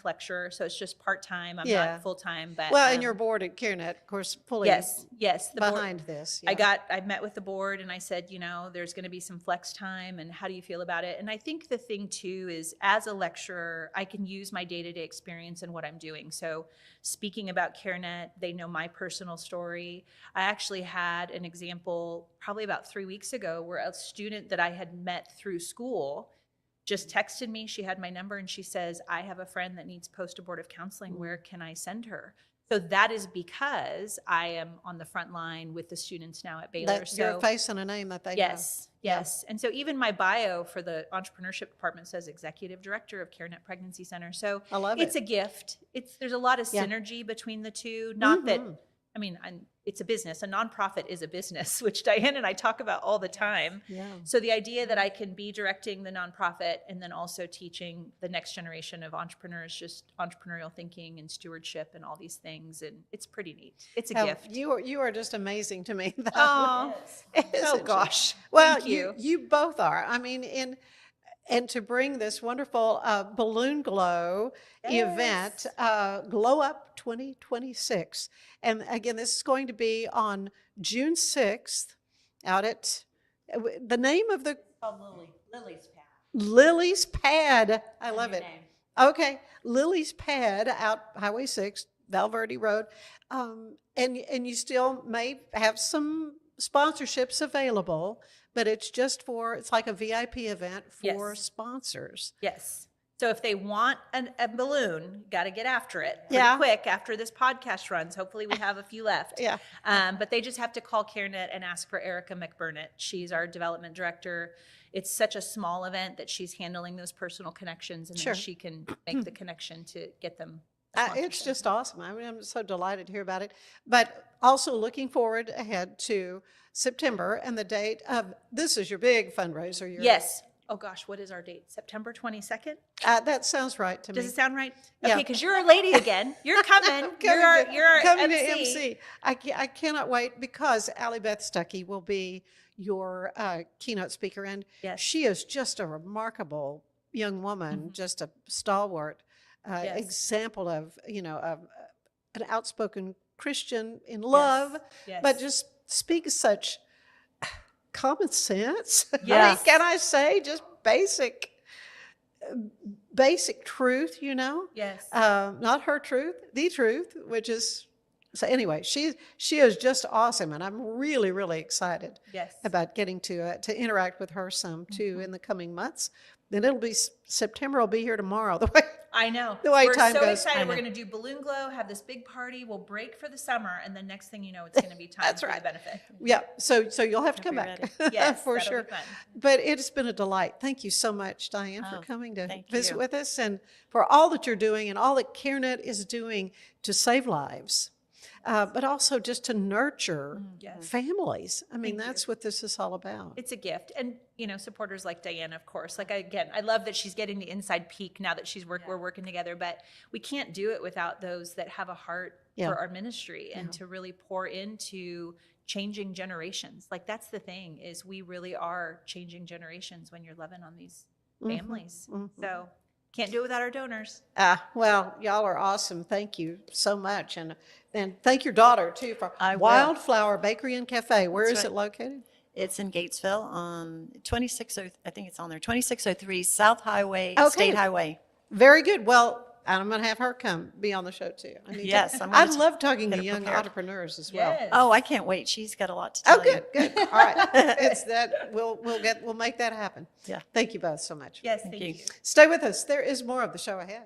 lecturer, so it's just part-time. I'm not full-time, but well, and you're board at CareNet, of course, fully yes, the board- behind this. I met with the board and I said, there's going to be some flex time, and how do you feel about it? And I think the thing too is, as a lecturer, I can use my day-to-day experience in what I'm doing. So speaking about CareNet, they know my personal story. I actually had an example probably about 3 weeks ago where a student that I had met through school just texted me. She had my number and she says, I have a friend that needs post-abortive counseling. Where can I send her? So that is because I am on the front line with the students now at Baylor. So you're a face and a name that they know. Yes. And so even my bio for the entrepreneurship department says executive director of CareNet Pregnancy Center. So I love it's it. a gift. There's a lot of synergy between the two. Not that, it's a business. A nonprofit is a business, which Diane and I talk about all the time. Yeah. So the idea that I can be directing the nonprofit and then also teaching the next generation of entrepreneurs, just entrepreneurial thinking and stewardship and all these things, and it's pretty neat. It's a gift. You are just amazing to me. Oh, oh gosh. Well, Thank you. You both are. And to bring this wonderful balloon glow event, Glow Up 2026. And again, this is going to be on June 6th out at the name of the Lily's Pad. Lily's Pad. I love it. Okay. Lily's Pad out Highway 6, Valverde Road. And you still may have some sponsorships available, but it's like a VIP event for sponsors. Yes. So if they want a balloon, got to get after it pretty quick after this podcast runs. Hopefully we have a few left. But they just have to call CareNet and ask for Erica McBurnett. She's our development director. It's such a small event that she's handling those personal connections, and then she can make the connection to get them. It's just awesome. I'm so delighted to hear about it. But also looking forward ahead to September and the date of, this is your big fundraiser. Yes. Oh gosh, what is our date? September 22nd? That sounds right to me. Does it sound right? Yeah. Okay, because you're a lady again. You're coming. You're our coming MC. to MC. I cannot wait, because Allie Beth Stuckey will be your keynote speaker, and she is just a remarkable young woman, just a stalwart example of an outspoken Christian in love, but just speaks such common sense. Yes. Can I say just basic truth? Yes. Not her truth, the truth, which is. So anyway, she is just awesome, and I'm really, really excited about getting to interact with her some too in the coming months. Then it'll be September. I'll be here tomorrow. I know. The way We're time so goes. excited. We're going to do Balloon Glow, have this big party. We'll break for the summer, and then next thing you know, it's going to be time for the benefit. Yeah. So you'll have to come back. Yes, for that'll sure. be fun. But it's been a delight. Thank you so much, Diane, for coming to visit you. with us, and for all that you're doing and all that CareNet is doing to save lives. But also just to nurture families. That's what this is all about. It's a gift. And, supporters like Diane, of course. I love that she's getting the inside peek now that we're working together. But we can't do it without those that have a heart for our ministry and to really pour into changing generations. That's the thing, is we really are changing generations when you're loving on these families. So can't do it without our donors. Well, y'all are awesome. Thank you so much. And thank your daughter, too, for Wildflower Bakery and Cafe. Where is it located? It's in Gatesville on 2603, I think it's on there, 2603 South Highway, Okay. State Highway. Very good. Well, I'm going to have her come be on the show, too. I love talking to young entrepreneurs as well. Yes. Oh, I can't wait. She's got a lot to tell you. Good. All right. It's that we'll make that happen. Yeah. Thank you both so much. Yes, thank you. Stay with us. There is more of the show ahead.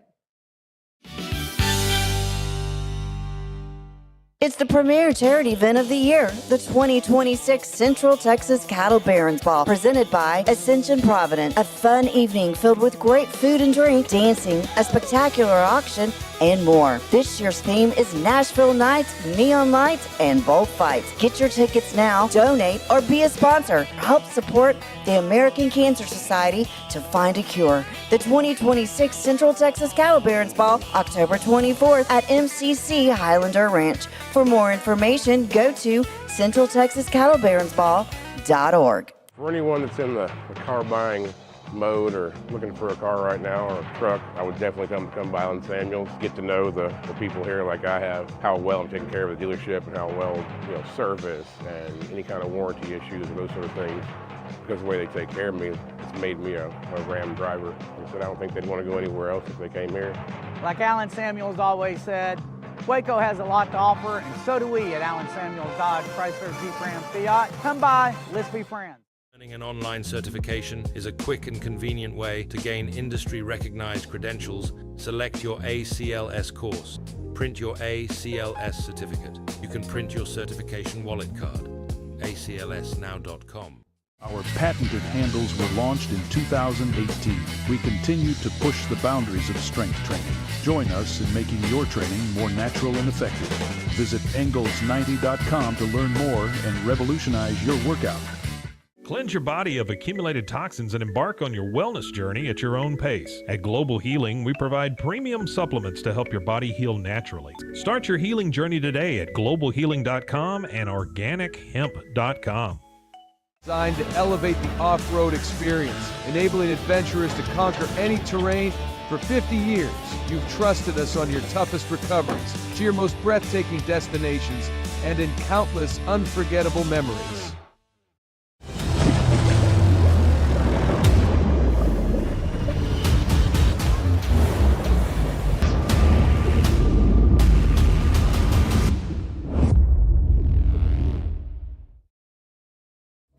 It's the premier charity event of the year, the 2026 Central Texas Cattle Barons Ball, presented by Ascension Providence. A fun evening filled with great food and drink, dancing, a spectacular auction, and more. This year's theme is Nashville Nights, Neon Lights, and Bullfights. Get your tickets now, donate, or be a sponsor. Help support the American Cancer Society to find a cure. The 2026 Central Texas Cattle Barons Ball, October 24th at MCC Highlander Ranch. For more information, go to centraltexascattlebaronsball.org. For anyone that's in the car buying mode or looking for a car right now or a truck, I would definitely come by Island Samuels, get to know the people here like I have, how well I'm taking care of the dealership and how well, service and any kind of warranty issues or those sort of things. Because of the way they take care of me, it's made me a Ram driver. And so I don't think they'd want to go anywhere else if they came here. Like Alan Samuels always said, Waco has a lot to offer, and so do we at Alan Samuels Dodge, Chrysler, Jeep, Ram, Fiat. Come by, let's be friends. Earning an online certification is a quick and convenient way to gain industry-recognized credentials. Select your ACLS course. Print your ACLS certificate. You can print your certification wallet card. aclsnow.com. Our patented handles were launched in 2018. We continue to push the boundaries of strength training. Join us in making your training more natural and effective. Visit Engels90.com to learn more and revolutionize your workout. Cleanse your body of accumulated toxins and embark on your wellness journey at your own pace. At Global Healing, we provide premium supplements to help your body heal naturally. Start your healing journey today at globalhealing.com and organichemp.com. Designed to elevate the off-road experience, enabling adventurers to conquer any terrain. For 50 years, you've trusted us on your toughest recoveries, to your most breathtaking destinations, and in countless unforgettable memories.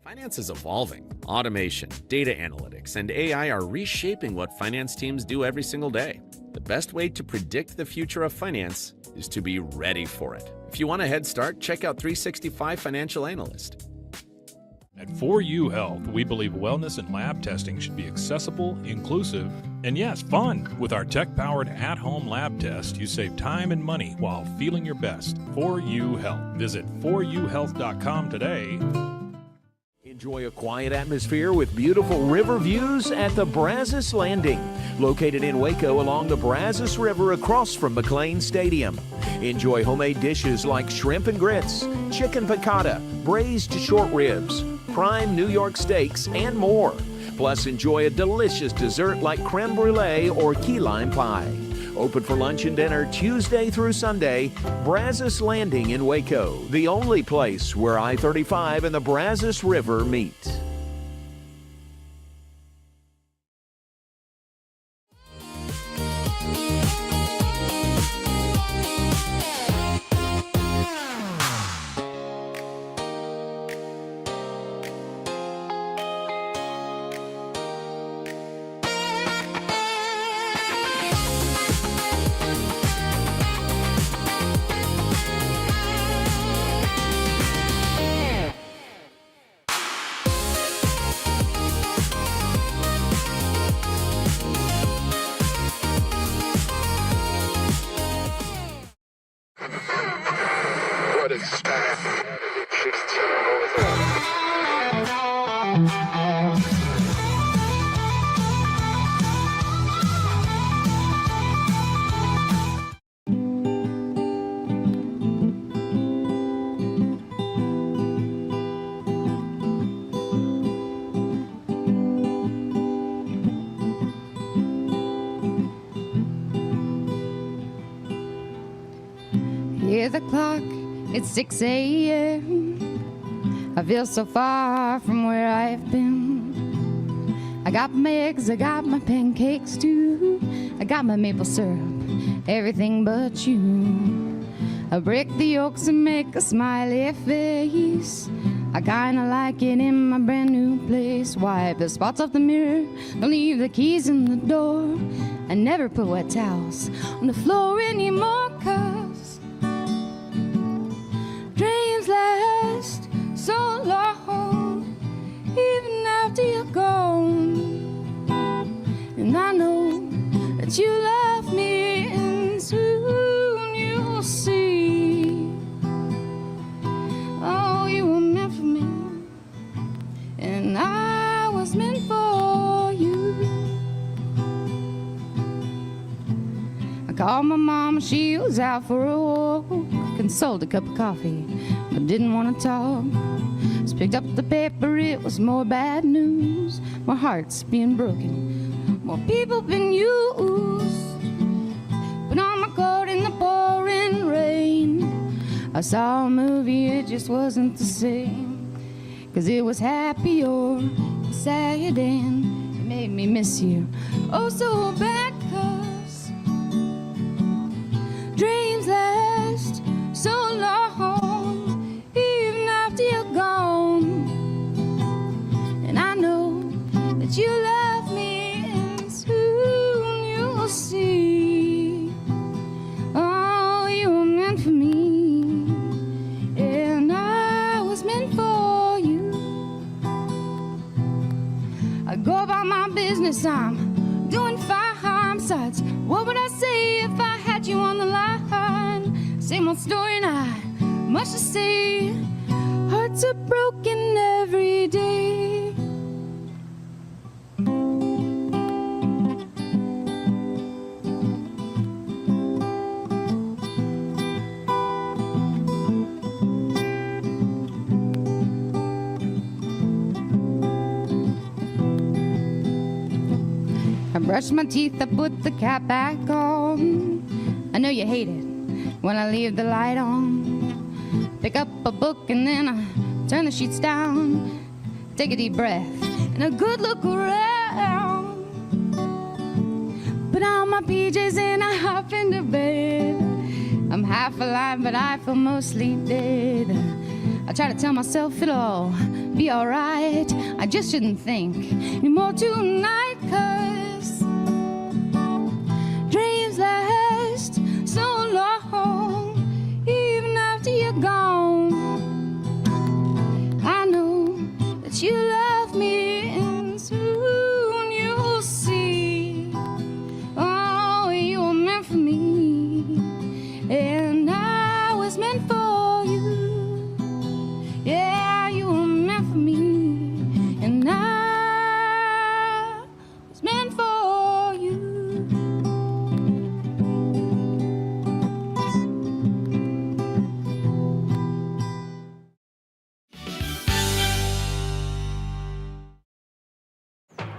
Finance is evolving. Automation, data analytics, and AI are reshaping what finance teams do every single day. The best way to predict the future of finance is to be ready for it. If you want a head start, check out 365 Financial Analyst. At 4U Health, we believe wellness and lab testing should be accessible, inclusive, and yes, fun. With our tech-powered at-home lab test, you save time and money while feeling your best. 4U Health. Visit 4uhealth.com today. Enjoy a quiet atmosphere with beautiful river views at the Brazos Landing, located in Waco along the Brazos River across from McLean Stadium. Enjoy homemade dishes like shrimp and grits, chicken piccata, braised short ribs, prime New York steaks, and more. Plus, enjoy a delicious dessert like creme brulee or key lime pie. Open for lunch and dinner Tuesday through Sunday. Brazos Landing in Waco, the only place where I-35 and the Brazos River meet. What is that? 16. Hear the clock, it's 6 a.m. I feel so far from where I've been. I got my eggs, I got my pancakes too. I got my maple syrup, everything but you. I break the yolks and make a smiley face. I kinda like it in my brand new place. Wipe the spots off the mirror, don't leave the keys in the door. I never put wet towels on the floor anymore, 'cause dreams last so long, even after you're gone. And I know that you love me, and soon Called my mom, she was out for a walk. Consoled a cup of coffee, but didn't want to talk. Just picked up the paper, it was more bad news. My heart's being broken, more people been used. Put on my coat in the pouring rain. I saw a movie, it just wasn't the same. 'Cause it was happy or sad and it made me miss you oh so bad. 'Cause dreams last so long, even after you're gone. And I know that you love me, and soon you'll see. Oh, you were meant for me, and I was meant for you. I go about my business, I'm doing fine. Besides, what would I say if I had you on the line? Same old story, and I much to say. Hearts are broken every day. I brush my teeth, I put the cap back on. I know you hate it when I leave the light on. Pick up a book and then I turn the sheets down. Take a deep breath and a good look around. Put on my PJs and I hop into bed. I'm half alive but I feel mostly dead. I try to tell myself it'll all be alright. I just shouldn't think anymore tonight. 'Cause dreams last so long, even after you're gone. I know that you love me, and soon you'll see. Oh, you were meant for me, and I was meant for you. Yeah, you were meant for me, and I was meant for you.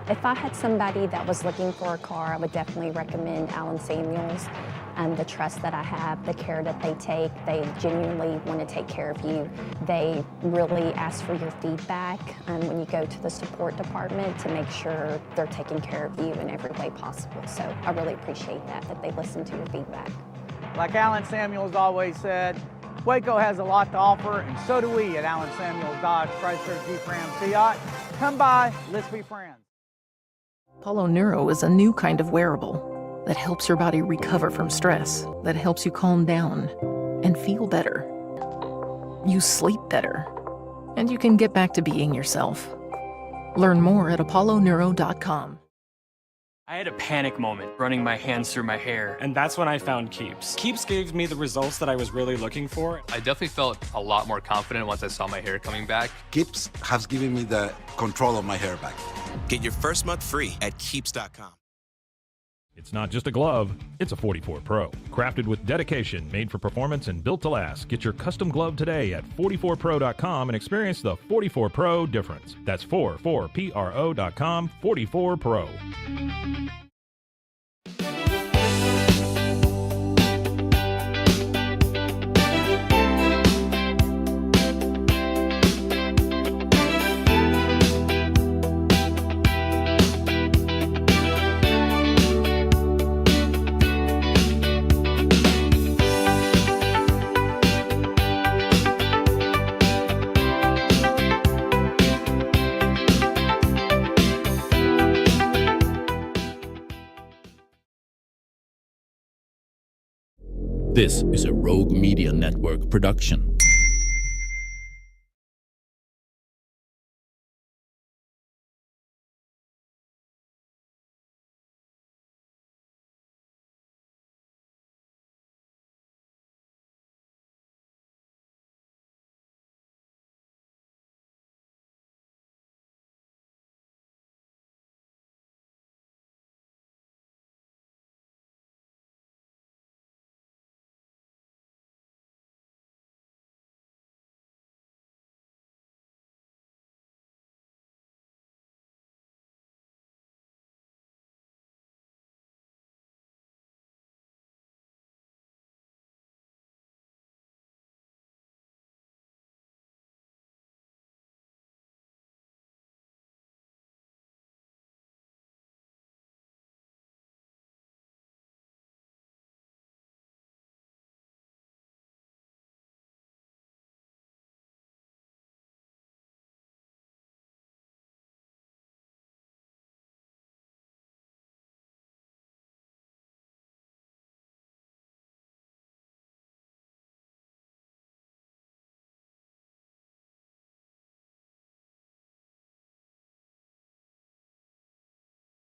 If I had somebody that was looking for a car, I would definitely recommend Alan Samuels. The trust that I have, the care that they take, they genuinely want to take care of you. They really ask for your feedback when you go to the support department to make sure they're taking care of you in every way possible. So I really appreciate that they listen to your feedback. Like Alan Samuels always said, Waco has a lot to offer, and so do we at Alan Samuels Dodge, Chrysler, Jeep, Ram, Fiat. Come by, let's be friends. Apollo Neuro is a new kind of wearable that helps your body recover from stress, that helps you calm down and feel better. You sleep better, and you can get back to being yourself. Learn more at apolloneuro.com. I had a panic moment running my hands through my hair, and that's when I found Keeps. Keeps gave me the results that I was really looking for. I definitely felt a lot more confident once I saw my hair coming back. Keeps has given me the control of my hair back. Get your first month free at keeps.com. It's not just a glove, it's a 44 Pro. Crafted with dedication, made for performance, and built to last. Get your custom glove today at 44pro.com and experience the 44 Pro difference. That's 44pro.com, 44 Pro. This is a Rogue Media Network production.